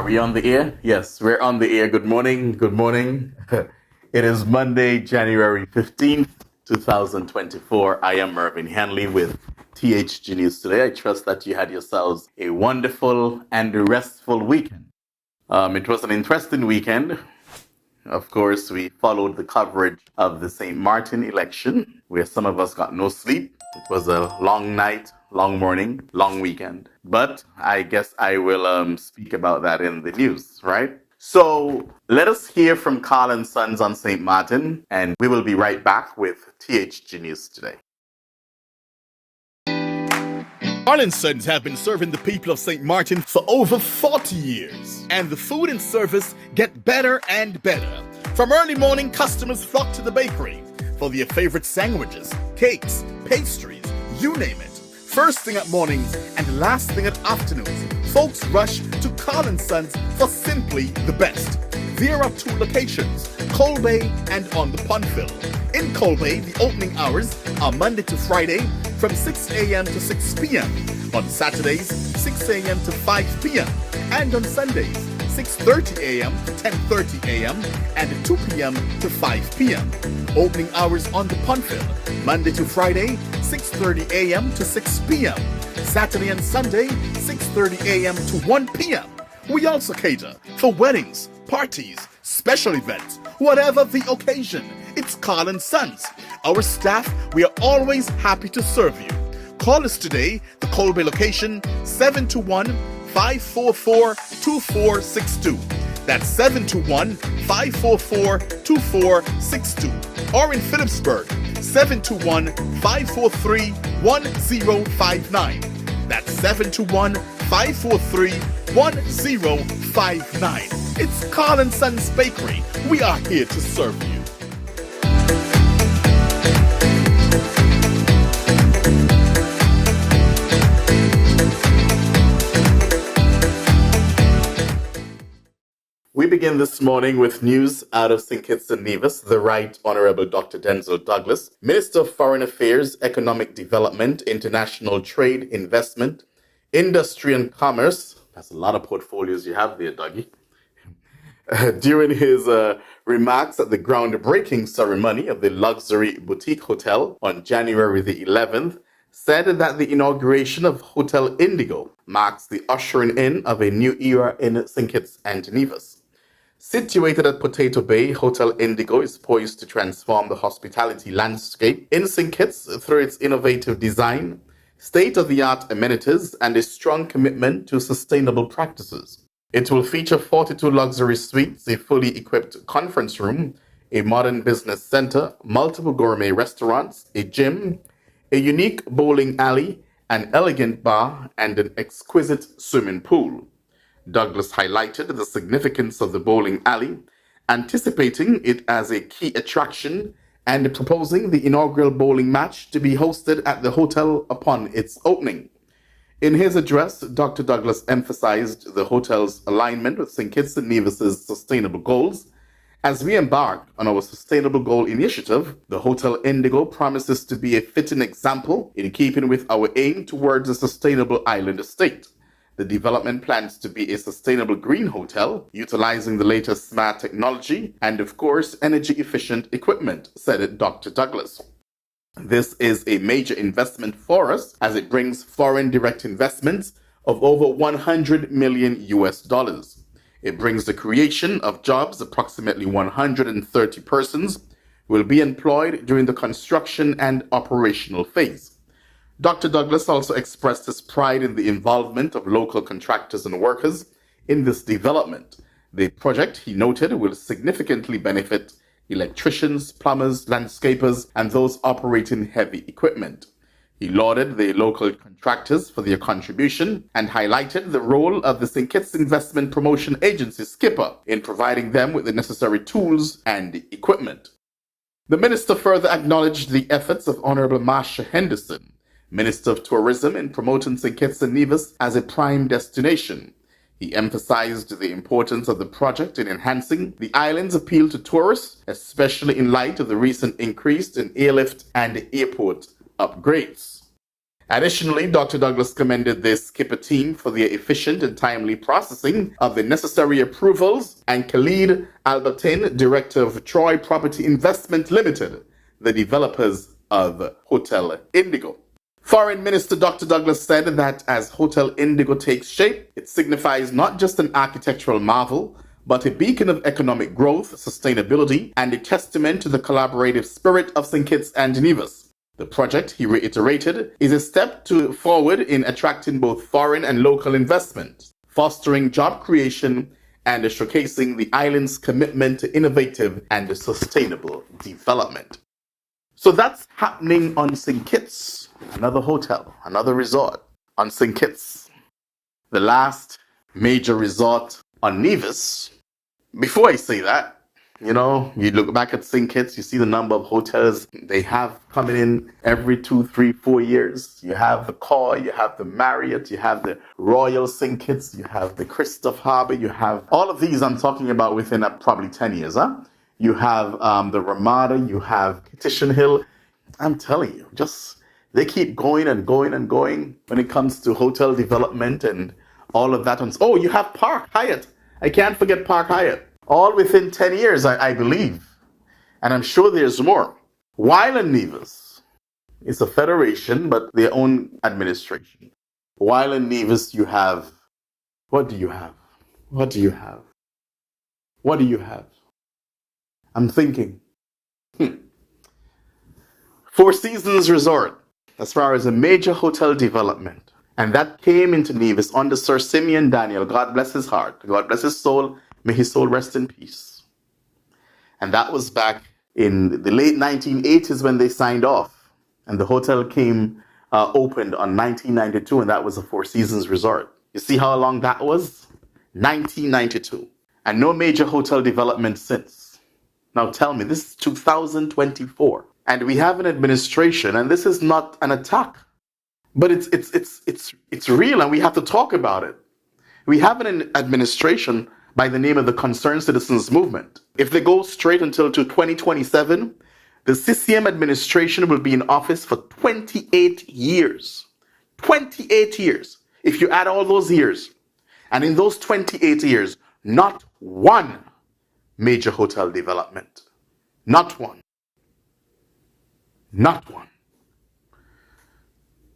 we on the air? Yes, we're on the air. Good morning. Good morning. It is Monday, January 15th, 2024. I am Mervyn Hanley with THG News Today. I trust that you had yourselves a wonderful and restful weekend. It was an interesting weekend. Of course, we followed the coverage of the St. Maarten election, where some of us got no sleep. It was a long night, long morning, long weekend. But I guess I will speak about that in the news, right? So let us hear from Colin and Sons on St. Maarten, and we will be right back with THG News Today. Colin and Sons have been serving the people of St. Maarten for over 40 years, and the food and service get better and better. From early morning, customers flock to the bakery for their favorite sandwiches, cakes, pastries, you name it. First thing at mornings and last thing at afternoons, folks rush to Colin and Sons for simply the best. There are two locations, Colbay and on the Punfill. In Colbay, the opening hours are Monday to Friday from 6 a.m. to 6 p.m. On Saturdays, 6 a.m. to 5 p.m. And on Sundays, 6:30 a.m. to 10:30 a.m. and 2 p.m. to 5 p.m. Opening hours on the Punfill, Monday to Friday, 6:30 a.m. to 6 p.m. Saturday and Sunday, 6:30 a.m. to 1 p.m. We also cater for weddings, parties, special events, whatever the occasion. It's Colin and Sons. Our staff, we are always happy to serve you. Call us today, the Colbay location, 721-544-2462. That's 721-544-2462. Or in Phillipsburg, 721-543-1059. That's 721-543-1059. It's Colin and Sons Bakery. We are here to serve you. We begin this morning with news out of St. Kitts and Nevis. The Right Honorable Dr. Denzel Douglas, Minister of Foreign Affairs, Economic Development, International Trade, Investment, Industry and Commerce. That's a lot of portfolios you have there, Dougie. During his remarks at the groundbreaking ceremony of the luxury boutique hotel on January the 11th, said that the inauguration of Hotel Indigo marks the ushering in of a new era in St. Kitts and Nevis. Situated at Potato Bay, Hotel Indigo is poised to transform the hospitality landscape in St. Kitts through its innovative design, state-of-the-art amenities, and a strong commitment to sustainable practices. It will feature 42 luxury suites, a fully equipped conference room, a modern business center, multiple gourmet restaurants, a gym, a unique bowling alley, an elegant bar, and an exquisite swimming pool. Douglas highlighted the significance of the bowling alley, anticipating it as a key attraction and proposing the inaugural bowling match to be hosted at the hotel upon its opening. In his address, Dr. Douglas emphasized the hotel's alignment with St. Kitts and Nevis's sustainable goals. As we embark on our Sustainable Goal Initiative, the Hotel Indigo promises to be a fitting example in keeping with our aim towards a sustainable island state. The development plans to be a sustainable green hotel, utilizing the latest smart technology and, of course, energy-efficient equipment, said Dr. Douglas. This is a major investment for us as it brings foreign direct investments of over $100 million. It brings the creation of jobs. Approximately 130 persons will be employed during the construction and operational phase. Dr. Douglas also expressed his pride in the involvement of local contractors and workers in this development. The project, he noted, will significantly benefit electricians, plumbers, landscapers, and those operating heavy equipment. He lauded the local contractors for their contribution and highlighted the role of the St. Kitts Investment Promotion Agency, Skipper, in providing them with the necessary tools and equipment. The minister further acknowledged the efforts of Honorable Marsha Henderson, Minister of Tourism, in promoting St. Kitts and Nevis as a prime destination. He emphasized the importance of the project in enhancing the island's appeal to tourists, especially in light of the recent increase in airlift and airport upgrades. Additionally, Dr. Douglas commended the Skipper team for their efficient and timely processing of the necessary approvals, and Khalid Albertin, director of Troy Property Investment Limited, the developers of Hotel Indigo. Foreign Minister Dr. Douglas said that as Hotel Indigo takes shape, it signifies not just an architectural marvel, but a beacon of economic growth, sustainability, and a testament to the collaborative spirit of St. Kitts and Nevis. The project, he reiterated, is a step forward in attracting both foreign and local investment, fostering job creation, and showcasing the island's commitment to innovative and sustainable development. So that's happening on St. Kitts, another hotel, another resort on St. Kitts, the last major resort on Nevis. Before I say that, you look back at St. Kitts, you see the number of hotels they have coming in every 2, 3, 4 years. You have the Koi, you have the Marriott, you have the Royal St. Kitts, you have the Christoph Harbour, you have all of these I'm talking about within probably 10 years. You have the Ramada, you have Petition Hill. I'm telling you, they keep going and going and going when it comes to hotel development and all of that. Oh, you have Park Hyatt. I can't forget Park Hyatt. All within 10 years, I believe. And I'm sure there's more. While in Nevis, it's a federation, but their own administration. While in Nevis, you have, what do you have? What do you have? What do you have? I'm thinking. Four Seasons Resort, as far as a major hotel development. And that came into Nevis under Sir Simeon Daniel. God bless his heart. God bless his soul. May his soul rest in peace. And that was back in the late 1980s when they signed off. And the hotel opened on 1992, and that was a Four Seasons Resort. You see how long that was? 1992. And no major hotel development since. Now tell me, this is 2024. And we have an administration, and this is not an attack. But it's real, and we have to talk about it. We have an administration by the name of the Concerned Citizens Movement. If they go straight until to 2027, the CCM administration will be in office for 28 years. 28 years. If you add all those years. And in those 28 years, not one major hotel development. Not one. Not one.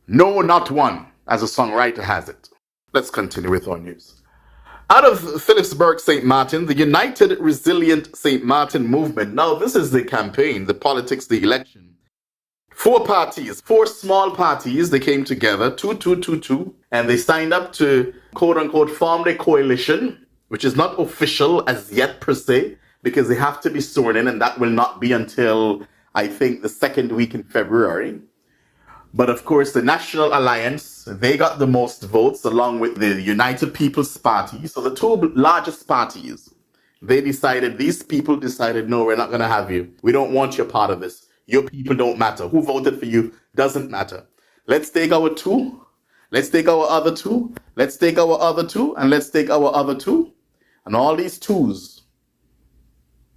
No, not one, as a songwriter has it. Let's continue with our news. Out of Phillipsburg, St. Maarten, the United Resilient St. Maarten movement. Now, this is the campaign, the politics, the election. Four small parties, they came together, two, and they signed up to, quote-unquote, form a coalition, which is not official as yet per se, because they have to be sworn in, and that will not be until, I think, the second week in February. But of course, the National Alliance, they got the most votes along with the United People's Party. So the two largest parties, these people decided, no, we're not going to have you. We don't want you part of this. Your people don't matter. Who voted for you doesn't matter. Let's take our two. Let's take our other two. Let's take our other two. And let's take our other two. And all these twos.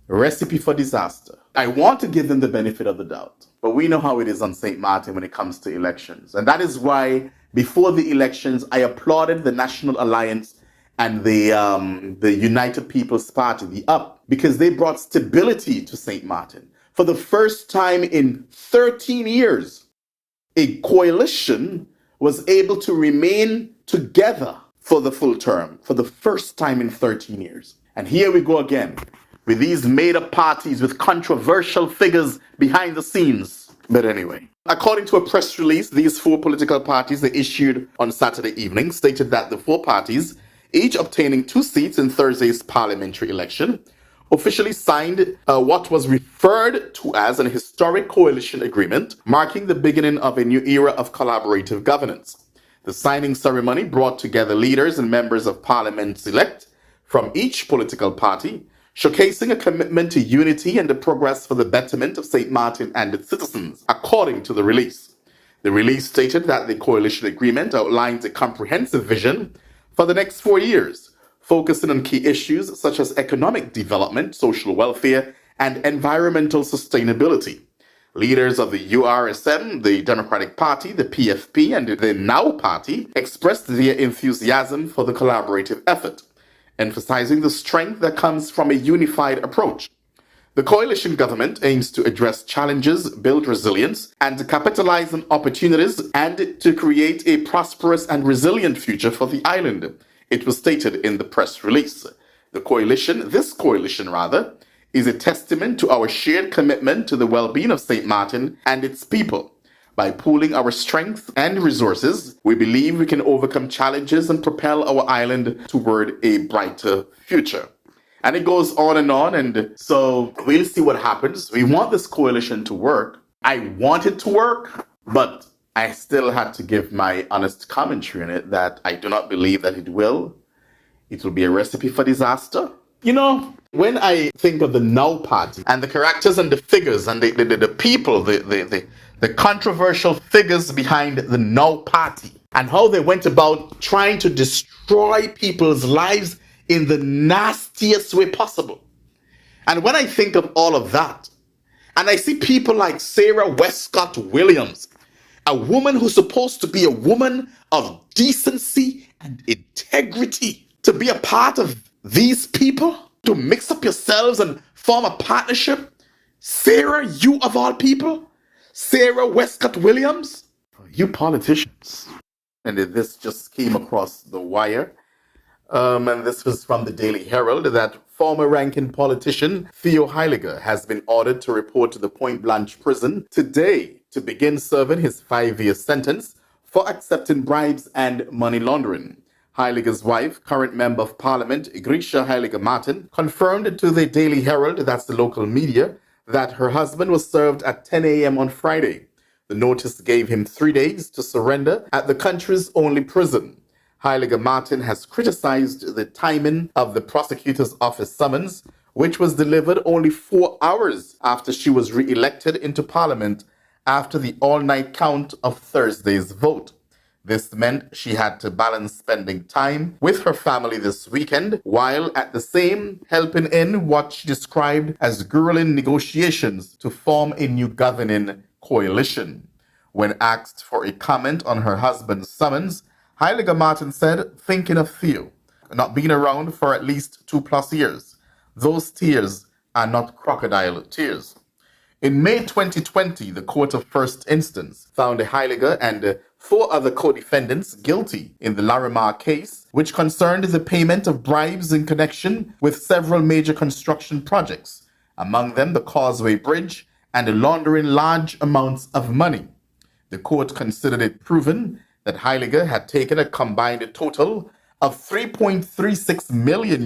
A recipe for disaster. I want to give them the benefit of the doubt. But we know how it is on St. Maarten when it comes to elections. And that is why before the elections, I applauded the National Alliance and the United People's Party, the UP, because they brought stability to St. Maarten. For the first time in 13 years, a coalition was able to remain together for the full term, for the first time in 13 years. And here we go again, with these made-up parties with controversial figures behind the scenes. But anyway, according to a press release, these four political parties they issued on Saturday evening stated that the four parties, each obtaining 2 seats in Thursday's parliamentary election, officially signed what was referred to as an historic coalition agreement, marking the beginning of a new era of collaborative governance. The signing ceremony brought together leaders and members of parliament elect from each political party, showcasing a commitment to unity and the progress for the betterment of St. Maarten and its citizens, according to the release. The release stated that the coalition agreement outlines a comprehensive vision for the next 4 years, focusing on key issues such as economic development, social welfare, and environmental sustainability. Leaders of the URSM, the Democratic Party, the PFP, and the Now Party expressed their enthusiasm for the collaborative effort, emphasizing the strength that comes from a unified approach. The coalition government aims to address challenges, build resilience, and to capitalize on opportunities and to create a prosperous and resilient future for the island. It was stated in the press release. This coalition, is a testament to our shared commitment to the well-being of St. Martin and its people. By pooling our strength and resources, we believe we can overcome challenges and propel our island toward a brighter future. And it goes on, and so we'll see what happens. We want this coalition to work. I want it to work, but I still had to give my honest commentary on it that I do not believe that it will. It will be a recipe for disaster. You know, when I think of the Now Party and the characters and the figures and the people, the controversial figures behind the Now Party and how they went about trying to destroy people's lives in the nastiest way possible. And when I think of all of that, and I see people like Sarah Westcott Williams, a woman who's supposed to be a woman of decency and integrity, to be a part of these people, to mix up yourselves and form a partnership. Sarah, you of all people, Sarah Westcott Williams, you politicians. And this just came across the wire. And this was from the Daily Herald, that former ranking politician Theo Heyliger has been ordered to report to the Point Blanche prison today to begin serving his 5-year sentence for accepting bribes and money laundering. Heyliger's wife, current Member of Parliament Grisha Heyliger Maarten, confirmed to the Daily Herald, that's the local media, that her husband was served at 10 a.m. on Friday. The notice gave him 3 days to surrender at the country's only prison. Heyliger Maarten has criticized the timing of the prosecutor's office summons, which was delivered only 4 hours after she was re-elected into Parliament after the all-night count of Thursday's vote. This meant she had to balance spending time with her family this weekend, while at the same helping in what she described as grueling negotiations to form a new governing coalition. When asked for a comment on her husband's summons, Heyliger Maarten said, thinking of Theo, not being around for at least 2+ years. Those tears are not crocodile tears. In May 2020, the Court of First Instance found Heyliger and 4 other co-defendants guilty in the Larimar case, which concerned the payment of bribes in connection with several major construction projects, among them the Causeway Bridge, and laundering large amounts of money. The court considered it proven that Heyliger had taken a combined total of $3.36 million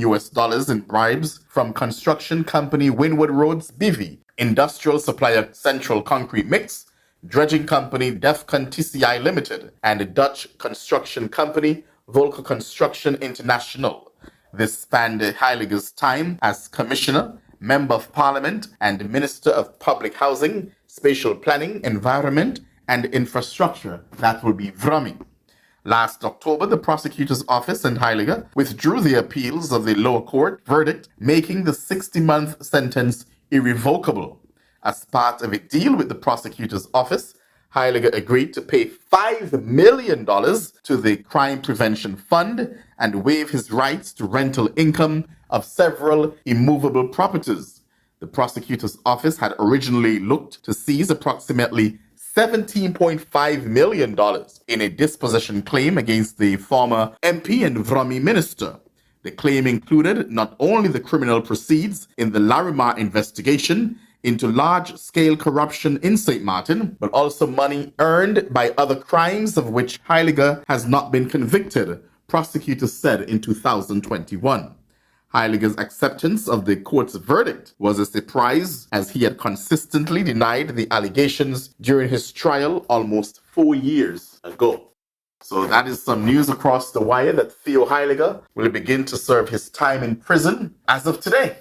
in bribes from construction company Windward Roads BV, industrial supplier Central Concrete Mix, dredging company Defcon TCI Limited, and Dutch construction company Volker Construction International. This spanned Heyliger's time as Commissioner, Member of Parliament, and Minister of Public Housing, Spatial Planning, Environment, and Infrastructure, that will be VRAMI. Last October, the prosecutor's office and Heyliger withdrew the appeals of the lower court verdict, making the 60-month sentence irrevocable. As part of a deal with the prosecutor's office, Heyliger agreed to pay $5 million to the Crime Prevention Fund and waive his rights to rental income of several immovable properties. The prosecutor's office had originally looked to seize approximately $17.5 million in a dispossession claim against the former MP and VRAMI minister. The claim included not only the criminal proceeds in the Larimar investigation into large-scale corruption in St. Martin, but also money earned by other crimes of which Heyliger has not been convicted, prosecutors said in 2021. Heyliger's acceptance of the court's verdict was a surprise, as he had consistently denied the allegations during his trial almost 4 years ago. So that is some news across the wire that Theo Heyliger will begin to serve his time in prison as of today.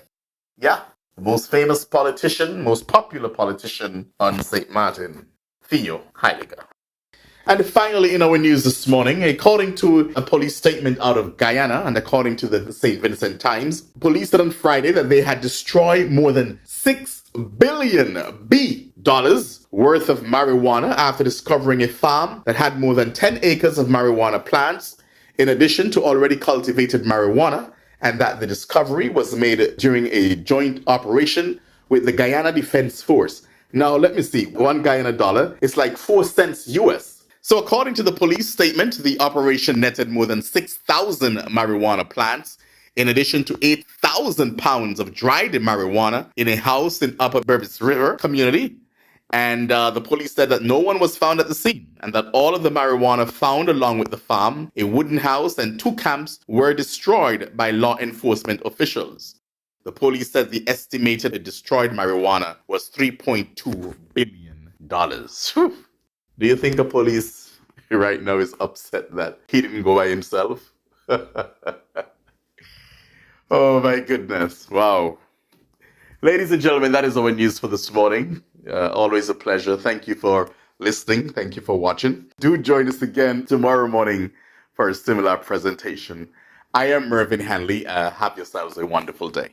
Yeah, the most famous politician, most popular politician on St. Martin, Theo Heyliger. And finally, in our news this morning, according to a police statement out of Guyana and according to the St. Vincent Times, police said on Friday that they had destroyed more than $6 billion worth of marijuana after discovering a farm that had more than 10 acres of marijuana plants, in addition to already cultivated marijuana, and that the discovery was made during a joint operation with the Guyana Defense Force. Now, let me see. One Guyana dollar is like 4 cents US. So according to the police statement, the operation netted more than 6,000 marijuana plants, in addition to 8,000 pounds of dried marijuana in a house in Upper Burbis River community. And the police said that no one was found at the scene and that all of the marijuana found along with the farm, a wooden house, and 2 camps were destroyed by law enforcement officials. The police said the estimated destroyed marijuana was $3.2 billion. Whew. Do you think the police right now is upset that he didn't go by himself? Oh my goodness. Wow. Ladies and gentlemen, that is our news for this morning. Always a pleasure. Thank you for listening. Thank you for watching. Do join us again tomorrow morning for a similar presentation. I am Mervyn Hanley. Have yourselves a wonderful day.